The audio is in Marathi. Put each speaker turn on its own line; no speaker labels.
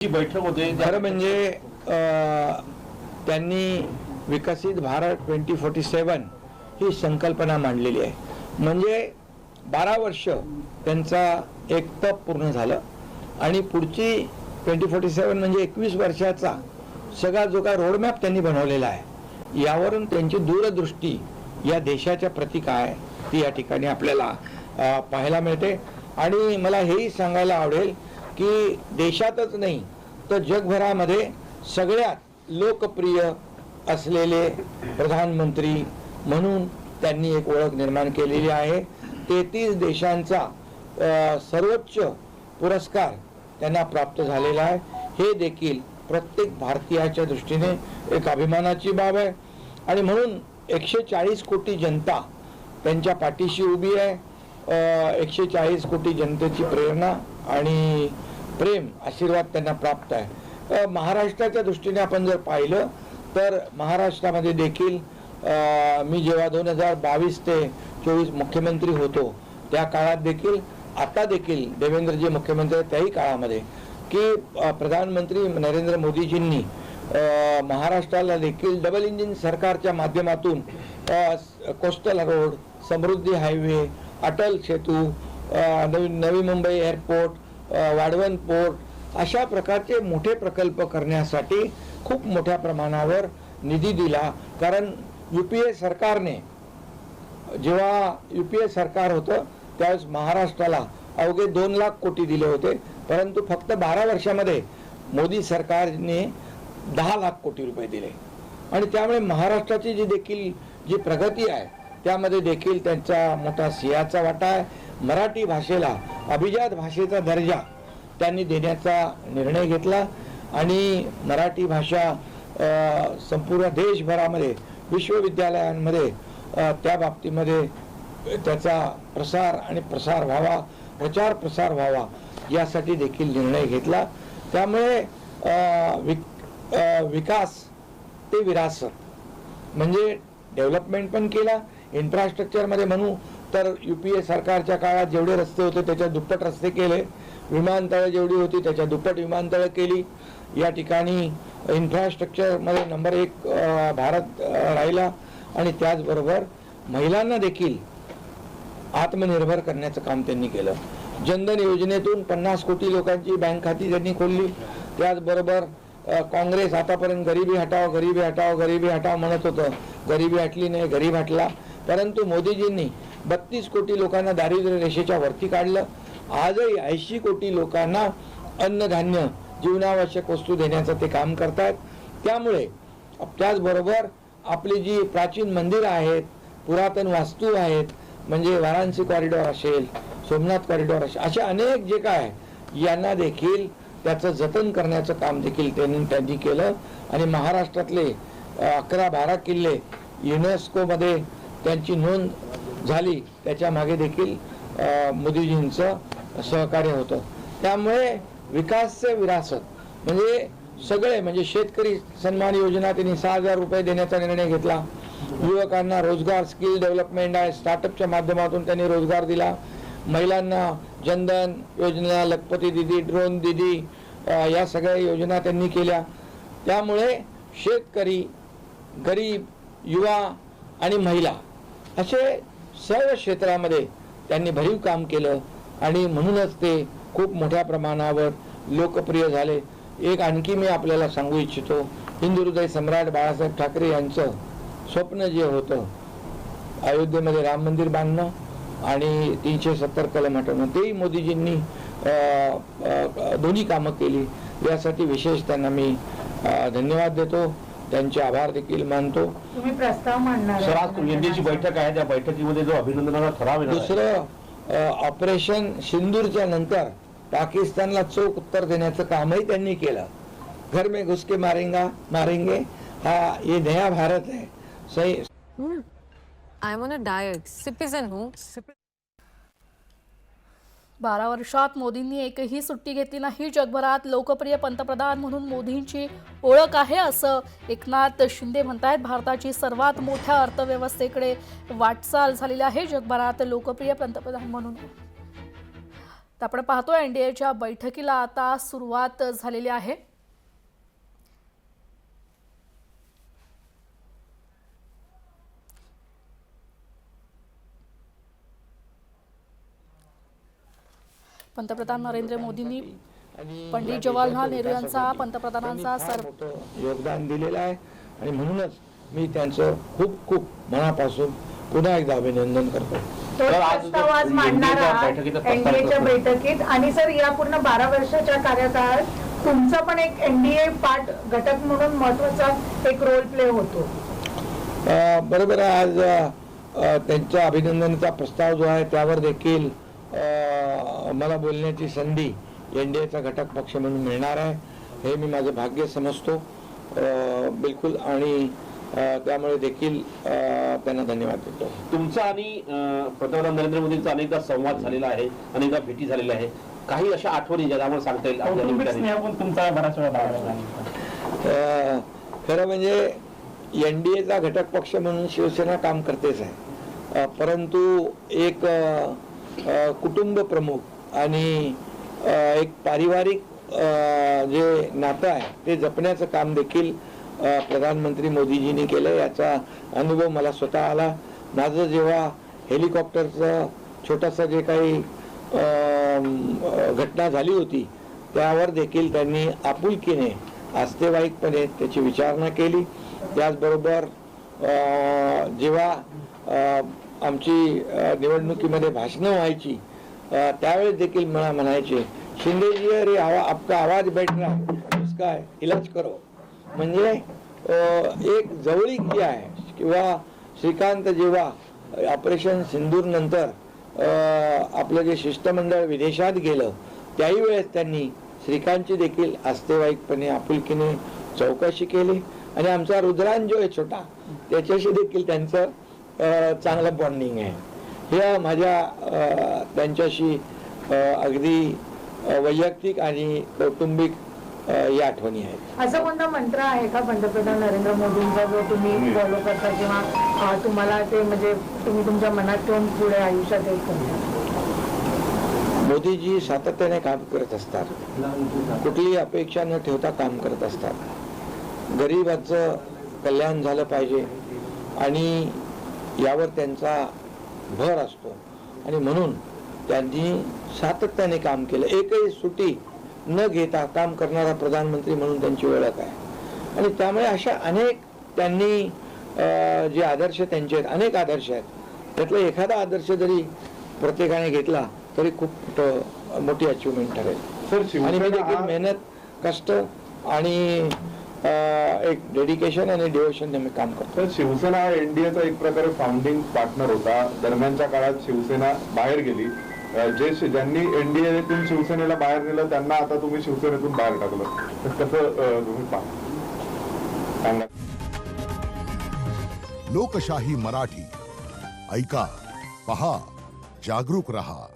बैठक होते
खरं म्हणजे त्यांनी विकसित भारत 2047 ही संकल्पना मांडलेली आहे। म्हणजे 12 वर्ष त्यांचा एक तप पूर्ण झालं आणि पुढची 2047 म्हणजे 21 वर्षाचा सगळा जो काय रोडमॅप त्यांनी बनवलेला आहे, यावरून त्यांची दूरदृष्टी या देशाच्या प्रती काय ती या ठिकाणी आपल्याला पाहायला मिळते। आणि मला हेही सांगायला आवडेल की देशातच नाही तर जगभरामध्ये सगळ्यात लोकप्रिय असलेले प्रधानमंत्री म्हणून त्यांनी एक ओळख निर्माण केलेली आहे। 33 देशांचा सर्वोच्च पुरस्कार त्यांना प्राप्त झालेला आहे। हे देखील प्रत्येक भारतीयाच्या दृष्टीने एक अभिमानाची बाब आहे आणि म्हणून 140 कोटी जनता त्यांच्या पाठीशी उभी आहे। 140 कोटी जनतेची प्रेरणा आणि प्रेम आशीर्वाद त्यांना प्राप्त आहे। महाराष्ट्राच्या दृष्टीने आपण जर पाहिलं तर महाराष्ट्रामध्ये देखील मी जेव्हा 2022 ते 24 मुख्यमंत्री होतो त्या काळात देखील आता देखील देवेंद्रजी मुख्यमंत्री त्याही काळामध्ये की प्रधानमंत्री नरेंद्र मोदीजींनी महाराष्ट्राला देखील डबल इंजिन सरकारच्या माध्यमातून कोस्टल रोड, समृद्धी हायवे, अटल सेतू, नवी मुंबई एअरपोर्ट, वाढवण पोर्ट अशा प्रकारचे मोठे प्रकल्प करण्यासाठी खूप मोठ्या प्रमाणावर निधी दिला। कारण यूपीए सरकारने जेव्हा यूपीए सरकार होतं त्यावेळेस महाराष्ट्राला अवघे 2 लाख कोटी दिले होते, परंतु फक्त 12 वर्षामध्ये मोदी सरकारने 10 लाख कोटी रुपये दिले आणि त्यामुळे महाराष्ट्राची जी प्रगती आहे त्यामध्ये देखील त्यांचा मोठा सिंहाचा वाटा आहे। मराठी भाषेला अभिजात भाषेचा दर्जा त्यांनी देण्याचा निर्णय घेतला आणि मराठी भाषा संपूर्ण देशभरामध्ये विश्वविद्यालयांमध्ये त्या बाबतीमध्ये त्याचा प्रसार आणि प्रसार व्हावा, प्रचार प्रसार व्हावा यासाठी देखील निर्णय घेतला। त्यामुळे विकास ते विरासत म्हणजे डेव्हलपमेंट पण केला। इन्फ्रास्ट्रक्चरमध्ये म्हणू तर यूपीए सरकारच्या काळात जेवढे रस्ते होते त्याच्या दुप्पट रस्ते केले, विमानतळ जेवढी होती त्याच्या दुप्पट विमानतळ केली। या ठिकाणी इन्फ्रास्ट्रक्चरमध्ये नंबर 1 भारत राहिला आणि त्याचबरोबर महिलांना देखील आत्मनिर्भर करण्याचं काम त्यांनी केलं। जनधन योजनेतून 50 कोटी लोकांची बँक खाती त्यांनी खोलली। त्याचबरोबर काँग्रेस आतापर्यंत गरिबी हटाव गरिबी हटाव गरिबी हटाव म्हणत होतं, गरिबी हटली नाही, गरीब हटला, परंतु मोदीजींनी 32 कोटी लोकांना दारिद्र्य रेषेच्या वरती काढलं। आजही 80 कोटी लोकांना अन्नधान्य जीवनावश्यक वस्तू देण्याचं ते काम करतात। त्यामुळे त्याचबरोबर आपली जी प्राचीन मंदिरं आहेत, पुरातन वास्तू आहेत, म्हणजे वाराणसी कॉरिडॉर असेल, सोमनाथ कॉरिडॉर असेल, अशा अनेक जे काय यांना देखील त्याचं जतन करण्याचं काम देखील त्यांनी केलं आणि महाराष्ट्रातले 11-12 किल्ले युनेस्कोमध्ये त्यांची नोंद झाली, त्याच्या मागे देखील मोदीजींचं सहकार्य होतं। त्यामुळे विकासचे विरासत म्हणजे सगळे म्हणजे शेतकरी सन्मान योजना त्यांनी 6,000 रुपये देण्याचा निर्णय घेतला। युवकांना रोजगार स्किल डेव्हलपमेंट आहे, स्टार्टअपच्या माध्यमातून त्यांनी रोजगार दिला। महिलांना जनधन योजना, लखपती दीदी, ड्रोन दीदी या सगळ्या योजना त्यांनी केल्या। त्यामुळे शेतकरी, गरीब, युवा आणि महिला असे सर्व क्षेत्रामध्ये त्यांनी भरीव काम केलं आणि म्हणूनच ते खूप मोठ्या प्रमाणावर लोकप्रिय झाले। एक आणखी मी आपल्याला सांगू इच्छितो, हिंदू हृदय सम्राट बाळासाहेब ठाकरे यांचं स्वप्न जे होतं अयोध्येमध्ये राम मंदिर बांधणं आणि 370 कलम हटवणं, तेही मोदीजींनी दोन्ही कामं केली। यासाठी विशेष त्यांना मी धन्यवाद देतो, त्यांचे आभार देखील मानतो।
तुम्ही प्रस्ताव मांडणार
सर, आज तुमची बैठक आहे, त्या बैठकीमध्ये जो अभिनंदनाचा ठराव येणार आहे,
दुसरं ऑपरेशन सिंदूरच्या नंतर पाकिस्तानला चोख उत्तर देण्याचं कामही त्यांनी केलं। घर में घुस के मारेंगे हा ये नया भारत है। सही
I am on a diet, citizen हूँ।
12 वर्षात मोदींनी एकही सुट्टी घेतली नाही। जगभरात लोकप्रिय पंतप्रधान म्हणून मोदींची ओळख आहे असं एकनाथ शिंदे म्हणतात। भारताची सर्वात मोठ्या अर्थव्यवस्थेकडे वाटचाल झालेली आहे। जगभरात लोकप्रिय पंतप्रधान म्हणून तर आपण पाहतोय एनडीएच्या बैठकीला आता सुरुवात झालेली आहे. पंतप्रधान नरेंद्र मोदींनी पंडित जवाहरलाल नेहरू यांचा पंतप्रधानांचा
योगदान दिलेलं आहे आणि म्हणूनच मी त्यांचं खूप खूप मनापासून पुन्हा एकदा अभिनंदन करतो.
तर आज
प्रस्ताव आज मांडणार आहात एनडीएच्या बैठकीत आणि सर या पूर्ण 12 वर्षाच्या कार्यकाळात तुमचा पण एक एनडीए पार्ट घटक म्हणून महत्वाचा एक रोल प्ले होतो.
बरोबर आहे. आज त्यांच्या अभिनंदनाचा प्रस्ताव जो आहे त्यावर देखील मला बोलण्याची संधी एनडीएचा घटक पक्ष म्हणून मिळणार आहे. हे मी माझं भाग्य समजतो बिलकुल आणि त्यामुळे देखील त्यांना धन्यवाद देतो.
तुमचा आणि पंतप्रधान नरेंद्र मोदींचा अनेकदा संवाद झालेला आहे, अनेकदा भेटी झालेल्या आहे. काही अशा आठवणी ज्या आम्हाला सांगता येईल आपल्या निमित्ताने?
तुमचा बराच वेळा
खरं म्हणजे एनडीएचा घटक पक्ष म्हणून शिवसेना काम करतेच आहे, परंतु एक कुटुंब प्रमुख आणि एक पारिवारिक जे नातं आहे ते जपण्याचं काम देखील प्रधानमंत्री मोदीजींनी केलं. याचा अनुभव मला स्वतः आला. माझं जेव्हा हेलिकॉप्टरचं छोटंसं जे काही घटना झाली होती त्यावर देखील त्यांनी आपुलकीने आस्थेवाईकपणे त्याची विचारणा केली. त्याचबरोबर जेव्हा आमची निवडणुकीमध्ये भाषणं व्हायची त्यावेळेस देखील मला म्हणायचे, शिंदेजी अरे आपका आवाज बैठ रहा है, उसका इलाज करो. म्हणजे एक जवळीक जी आहे. किंवा श्रीकांत जेव्हा ऑपरेशन सिंदूर नंतर आपलं जे शिष्टमंडळ विदेशात गेलं त्याही वेळेस त्यांनी श्रीकांतची देखील आस्थेवाईकपणे आपुलकीने चौकशी केली आणि आमचा रुद्रान जो आहे छोटा त्याच्याशी देखील त्यांचं चांगलं बॉन्डिंग आहे. हे माझ्या त्यांच्याशी अगदी वैयक्तिक आणि कौटुंबिक या आठवणी आहेत.
असा कोणता मंत्र आहे का पंतप्रधान नरेंद्र मोदींचा जो तुम्ही फॉलो करता किंवा तुम्हाला ते म्हणजे तुम्ही तुमच्या मनात ठेवून पुढे आयुष्यात एक करता?
मोदीजी सातत्याने काम करत असतात, कुठलीही अपेक्षा न ठेवता काम करत असतात. गरिबाचं कल्याण झालं पाहिजे आणि यावर त्यांचा भर असतो आणि म्हणून त्यांनी सातत्याने काम केलं. एकही सुट्टी न घेता काम करणारा प्रधानमंत्री म्हणून त्यांची ओळख आहे आणि त्यामुळे अशा अनेक त्यांनी जे आदर्श त्यांचे आहेत, अनेक आदर्श आहेत, त्यातला एखादा आदर्श जरी प्रत्येकाने घेतला तरी खूप मोठी अचिव्हमेंट ठरेल. आणि मी देखील मेहनत, कष्ट आणि एक डेडिकेशन आणि डिवोशन मी काम करतो.
तर शिवसेना हा एनडीएचा एक प्रकारे फाउंडिंग पार्टनर होता. दरम्यानच्या काळात शिवसेना बाहेर गेली. ज्यांनी एनडीएतून शिवसेनेला बाहेर नेलं त्यांना आता तुम्ही शिवसेनेतून बाहेर टाकलं, तर कसं तुम्ही सांगा?
लोकशाही मराठी ऐका, पहा, जागरूक रहा.